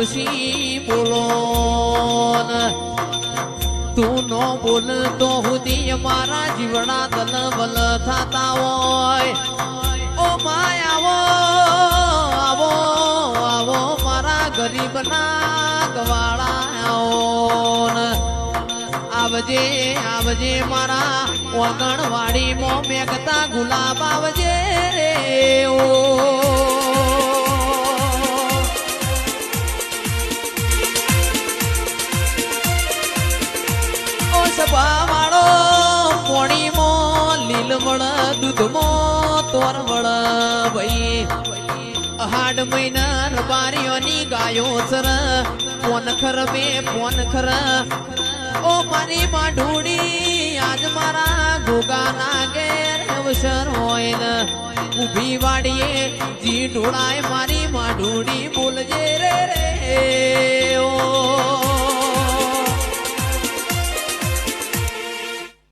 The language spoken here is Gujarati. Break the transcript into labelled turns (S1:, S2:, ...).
S1: ડોશી બોલો તું નો બોલ તો હુદી મારા જીવડા દલ બલ થતા હોય ઓ માય આવો આવો આવો મારા ગરીબ ના ગવાળા આવજે આવજે મારા ઓગણવાડી મો મેઘતા ગુલાબ આવજે રે ઓ સભા વાળો પોણીમો લીલવળ દૂધમો તોરવળ ભાઈ હાડ મહિના બારીઓની ગાયો સર પોન ખર બે પોન ખર ઓ મારી માઢુડી આજ મારા ગોગા ના ઘેર અવસર હોય ને ઊભી વાડીએ જી ઢોળાય મારી માઢુડી બોલજે રે રે